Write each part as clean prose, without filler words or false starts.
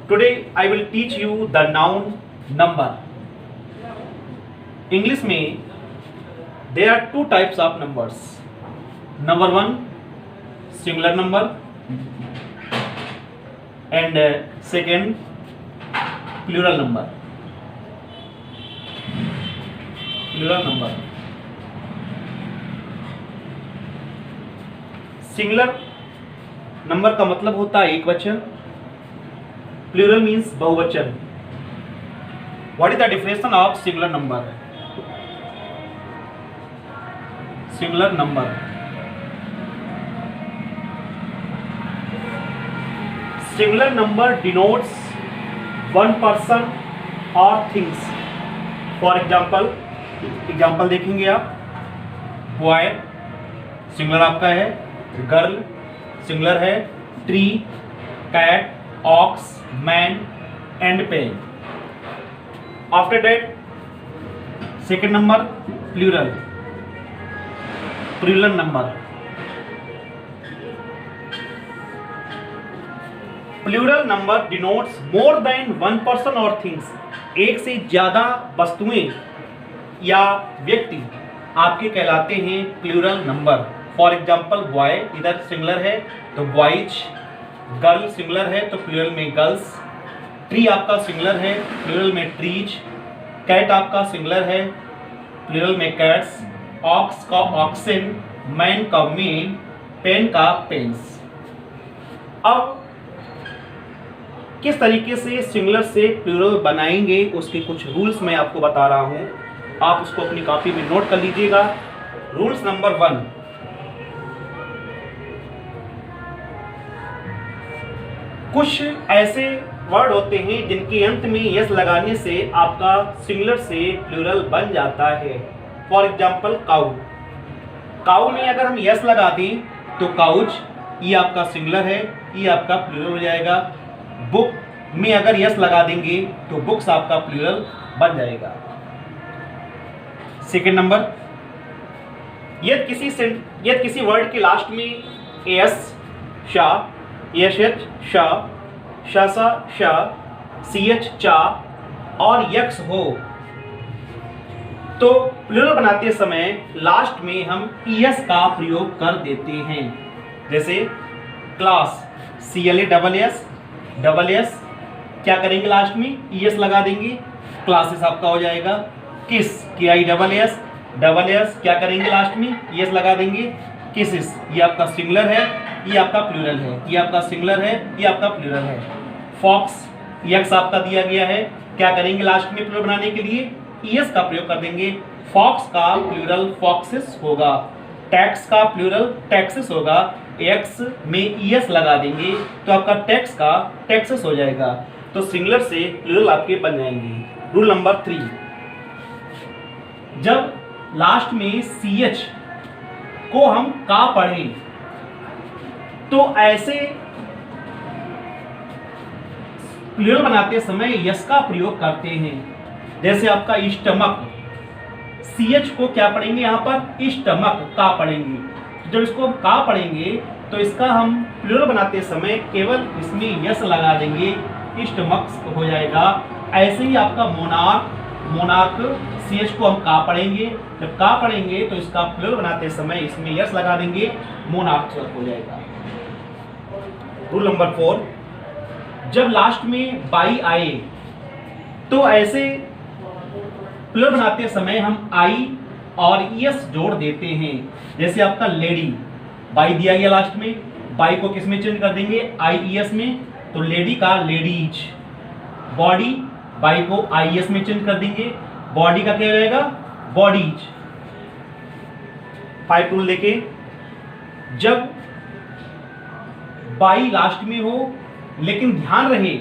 Today I will teach you the noun number. English में there are two types of numbers. Number one, singular number, and second, plural number. Plural number. Singular number का मतलब होता है एक वचन. Plural means बहुवचन. What is the definition of singular number? Singular number, singular number denotes one person और things. For example देखेंगे आप. बॉय सिंगुलर आपका है, गर्ल सिंगुलर है, tree, cat, ox, man and pen. After that second number plural number. Plural number denotes more than one person और things. एक से ज्यादा वस्तुएं या व्यक्ति आपके कहलाते हैं plural number. For example boy इधर सिंगुलर है तो बॉयज, गर्ल सिंगुलर है तो प्लूरल में गर्ल्स, ट्री आपका सिंगुलर है प्लूरल में ट्रीज, कैट आपका सिंगुलर है प्लूरल में कैट्स, ऑक्स का ऑक्सन, मैन का मैन, पेन का पेन्स. अब किस तरीके से सिंगुलर से प्लूरल बनाएंगे उसके कुछ रूल्स मैं आपको बता रहा हूं. आप उसको अपनी कॉपी में नोट कर लीजिएगा. रूल्स नंबर 1, कुछ ऐसे वर्ड होते हैं जिनके अंत में यस लगाने से आपका सिंगुलर से प्लूरल बन जाता है. For example cow. काउ में अगर हम यस लगा दें तो काउच, ये आपका सिंगुलर है, ये आपका प्लूरल हो जाएगा. बुक में अगर यस लगा देंगे तो बुक्स आपका प्लूरल बन जाएगा. सेकेंड नंबर, यदि किसी वर्ड के लास्ट में एस, शा, एच, शा, शासा, शा, सी एच, चा और यक्स हो तो प्लूरल बनाते समय लास्ट में हम ईएस का प्रयोग कर देते हैं. जैसे क्लास, CLA डबल एस, क्या करेंगे लास्ट में ईएस लगा देंगे, क्लासेस आपका हो जाएगा. किस, KI डबल एस, क्या करेंगे लास्ट में ईएस लगा देंगे, किसिस, ये आपका सिंगुलर है, ये आपका प्लूरल है, ये आपका सिंगुलर है, ये आपका प्लूरल है. फॉक्स, यक्स आपका दिया गया है, क्या करेंगे लास्ट में प्लूरल बनाने के लिए ईएस का प्रयोग कर देंगे. फॉक्स का प्लूरल फॉक्सेस होगा, टैक्स का प्लूरल टैक्सेस होगा. एक्स में ईएस लगा देंगे तो आपका टैक्स का टैक्सेस हो जाएगा. तो सिंगुलर से प्लूरल आपके बन जाएंगे. रूल नंबर 3, जब लास्ट में CH को हम का पढ़ें तो ऐसे प्लूरल बनाते समय यस का प्रयोग करते हैं. जैसे आपका स्टमक, CH को क्या पढ़ेंगे यहाँ पर स्टमक, का पढ़ेंगे. जब इसको हम का पढ़ेंगे तो इसका हम प्लूरल बनाते समय केवल इसमें यस लगा देंगे, स्टमक हो जाएगा. ऐसे ही आपका मोनार्क, CH को हम का पढ़ेंगे, जब का पढ़ेंगे तो इसका प्लूरल बनाते समय इसमें यस लगा देंगे, मोनार्क हो जाएगा. रूल नंबर 4, जब लास्ट में बाई आए तो ऐसे प्लूरल बनाते समय हम आई और ईएस जोड़ देते हैं. जैसे आपका लेडी, बाई दिया गया लास्ट में, बाई को किस में चेंज कर देंगे, IES में, तो लेडी का लेडीज. बॉडी, बाई को IES में चेंज कर देंगे, बॉडी का क्या रहेगा, बॉडीज. 5 रूल देखे, जब बाई लास्ट में हो लेकिन ध्यान रहे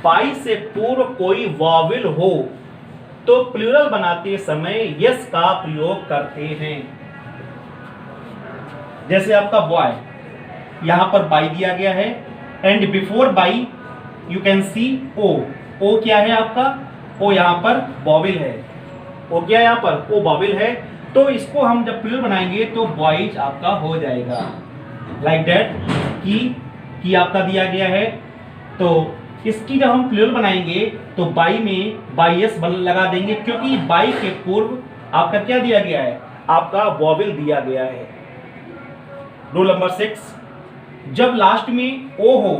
बाई से पूर्व कोई वॉवेल हो तो प्लूरल बनाते समय यस का प्रयोग करते हैं. जैसे आपका बॉय, यहां पर बाई दिया गया है and before by you can see O. O क्या है आपका, ओ यहां पर वॉवेल है. ओ क्या यहां पर, ओ वॉवेल है. तो इसको हम जब प्लूरल बनाएंगे तो बॉयज आपका हो जाएगा. लाइक दैट, की आपका दिया गया है तो इसकी जब हम प्लूरल बनाएंगे तो बाई में बाई एस लगा देंगे, क्योंकि बाई के पूर्व आपका क्या दिया गया है, आपका वॉवेल दिया गया है। रूल नंबर 6, जब लास्ट में ओ हो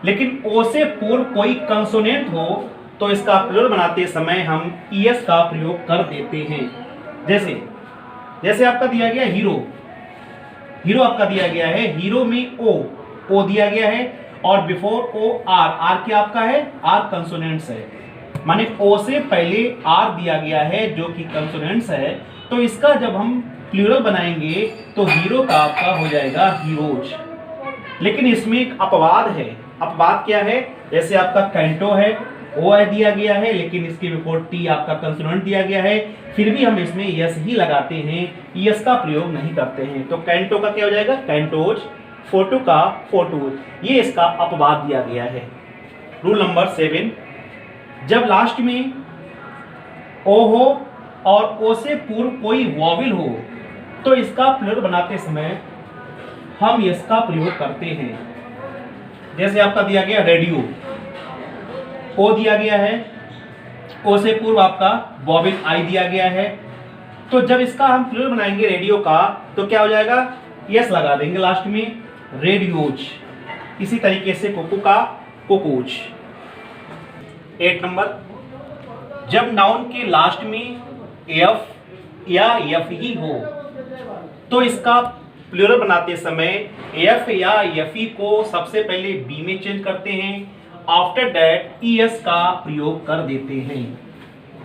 लेकिन ओ से पूर्व कोई कंसोनेंट हो तो इसका प्लूरल बनाते समय हम ईएस का प्रयोग कर देते हैं। जैसे आपका दिया गया हीरो आपका दिया गया है, हीरो में ओ दिया गया है और बिफोर ओ आर क्या आपका है, आर कंसोनेंट्स है, माने ओ से पहले आर दिया गया है जो कि कंसोनेंट्स है। तो इसका जब हम प्लूरल बनाएंगे तो हीरो का आपका हो जाएगा हीरोज। लेकिन इसमें एक अपवाद है। अपवाद क्या है, जैसे आपका कैंटो है, ओ दिया गया है लेकिन इसके बिफोर टी आपका कंसोनेंट दिया गया है, फिर भी हम इसमें यस ही लगाते हैं, यस का प्रयोग नहीं करते हैं। तो कैंटो का क्या हो जाएगा, कैंटोज, फोटो का फोटोज, ये इसका अपवाद दिया गया है। रूल नंबर 7, जब लास्ट में ओ हो और ओ से पूर्व कोई वॉवेल हो तो इसका प्लूरल बनाते समय हम यस का प्रयोग करते हैं। जैसे आपका दिया गया रेडियो, ओ दिया गया है, ओ से पूर्व आपका वॉवेल आई दिया गया है, तो जब इसका हम प्लूरल बनाएंगे रेडियो का तो क्या हो जाएगा, यस लगा देंगे लास्ट में, रेडियोज। इसी तरीके से कोको का कोकोज। 8 नंबर, जब नाउन के लास्ट में एफ या एफ ही हो तो इसका प्लूरल बनाते समय एफ या एफ ई को सबसे पहले बी में चेंज करते हैं, आफ्टर दैट ईएस का प्रयोग कर देते हैं।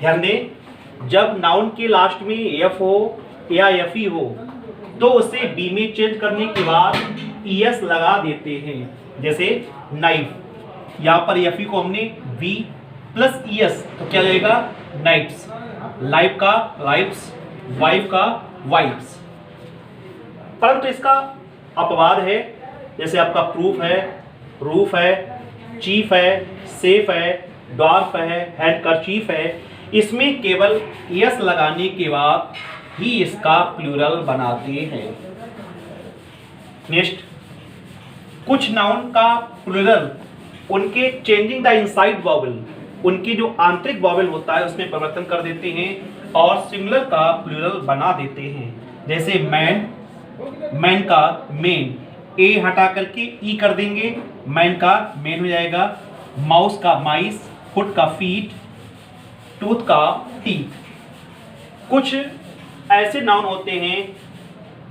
ध्यान दें, जब नाउन के लास्ट में एफ हो या एफ ई हो तो उसे बी में चेंज करने के बाद ईएस लगा देते हैं। जैसे नाइफ, यहाँ पर एफ ई को हमने बी प्लस ईएस तो क्या जाएगा, नाइट्स, लाइफ का लाइफ्स, वाइफ का वाइफ्स। परंतु इसका अपवाद है, जैसे आपका प्रूफ है, रूफ है, चीफ है, सेफ है, डॉर्फ है, हैंडकरचीफ है, इसमें केवल यस लगाने के बाद ही इसका प्लूरल बनाते हैं। नेक्स्ट, कुछ नाउन का प्लूरल उनके चेंजिंग द इनसाइड वॉवेल, उनकी जो आंतरिक वॉवेल होता है उसमें परिवर्तन कर देते हैं और सिंगुलर का प्लूरल बना देते हैं। जैसे मैन का मेन, ए हटा करके ई कर देंगे, मैन का मेन हो जाएगा, माउस का माइस, फुट का फीट, टूथ का टीथ। कुछ ऐसे नाउन होते हैं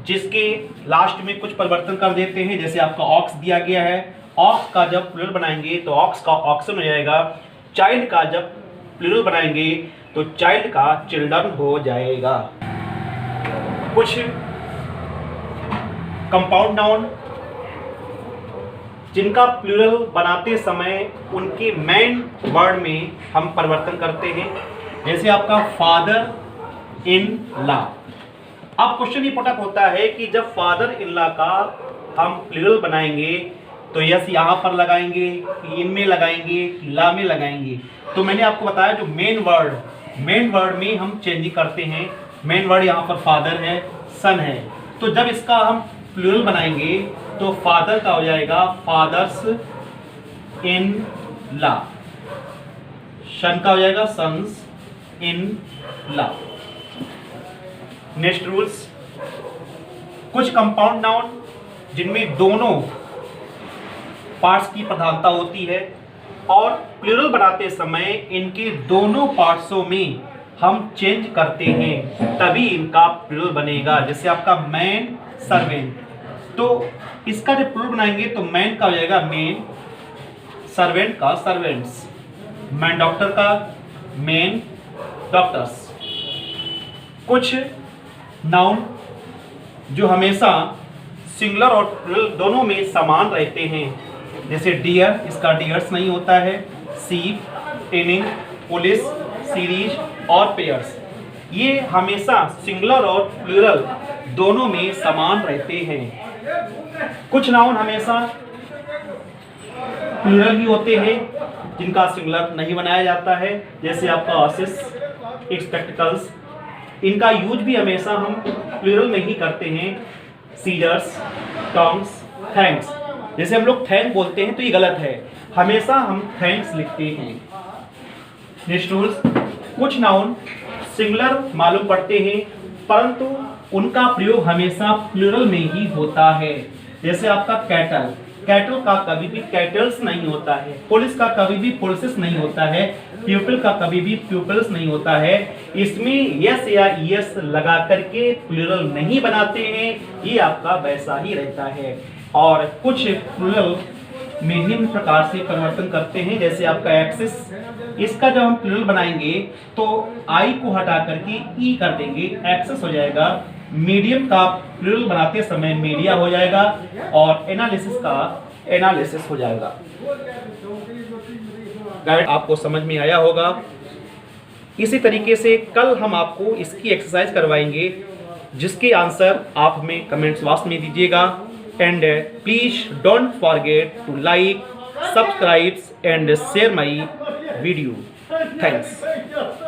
जिसके लास्ट में कुछ परिवर्तन कर देते हैं, जैसे आपका ऑक्स दिया गया है, ऑक्स का जब प्लूरल बनाएंगे तो ऑक्स का ऑक्सन हो जाएगा, चाइल्ड का जब प्लूरल बनाएंगे तो चाइल्ड का चिल्ड्रन हो जाएगा। कुछ कंपाउंड नाउन जिनका प्लूरल बनाते समय उनके मेन वर्ड में हम परिवर्तन करते हैं, जैसे आपका फादर इन लॉ। अब क्वेश्चन ये पुटअप होता है कि जब फादर इन लॉ का हम प्लूरल बनाएंगे तो यस यहाँ पर लगाएंगे कि इन में लगाएंगे कि ला में लगाएंगे। तो मैंने आपको बताया जो मेन वर्ड में हम चेंजिंग करते हैं। मेन वर्ड यहाँ पर फादर है, सन है, तो जब इसका हम प्लूरल बनाएंगे तो फादर का हो जाएगा फादर्स इन लॉ, सन का हो जाएगा sons in law. Next rules, कुछ कंपाउंड नाउन जिनमें दोनों पार्ट्स की प्रधानता होती है और प्लूरल बनाते समय इनके दोनों पार्ट्सों में हम चेंज करते हैं तभी इनका प्लूरल बनेगा। जैसे आपका मैन सर्वेंट, तो इसका जब प्लूरल बनाएंगे तो मैन का हो जाएगा मेन, सर्वेंट का सर्वेंट्स, मैन डॉक्टर का मेन डॉक्टर्स। कुछ नाउन जो हमेशा सिंगुलर और प्लूरल दोनों में समान रहते हैं, जैसे डियर, इसका डियर्स नहीं होता है, सीप, टिनिंग, पुलिस, सीरीज और पेयर्स, ये हमेशा सिंगुलर और प्लूरल दोनों में समान रहते हैं। कुछ नाउन हमेशा प्लूरल भी होते हैं जिनका सिंगुलर नहीं बनाया जाता है, जैसे आपका ऑसिस, स्पेक्टिकल्स, इनका यूज भी हमेशा हम प्लूरल में ही करते हैं, सीजर्स, टॉन्ग्स, थैंक्स। जैसे हम लोग थैंक बोलते हैं तो ये गलत है, हमेशा हम थैंक्स लिखते हैं। नेक्स्ट रूल्स, कुछ नाउन सिंगुलर मालूम पड़ते हैं परंतु उनका प्रयोग हमेशा प्लूरल में ही होता है। जैसे आपका कैटल, कैटल का कभी भी कैटल्स नहीं होता है, पुलिस का कभी भी पुलिसेस नहीं होता है, प्यूपिल का कभी भी प्यूपिल्स नहीं होता है। इसमें यस या यस लगा करके प्लूरल नहीं बनाते हैं, ये आपका वैसा ही रहता है। और कुछ प्लूरल में निम्न प्रकार से परिवर्तन करते हैं, जैसे आपका एक्सिस, इसका जब हम प्लूरल बनाएंगे तो आई को हटा करके ई कर देंगे, एक्सेस हो जाएगा। मीडियम का प्लूरल बनाते समय मीडिया हो जाएगा और एनालिसिस का एनालिसिस हो जाएगा। गाइड आपको समझ में आया होगा। इसी तरीके से कल हम आपको इसकी एक्सरसाइज करवाएंगे जिसके आंसर आप हमें कमेंट्स बॉक्स में दीजिएगा। And please don't forget to like, subscribe and share my video. Thanks.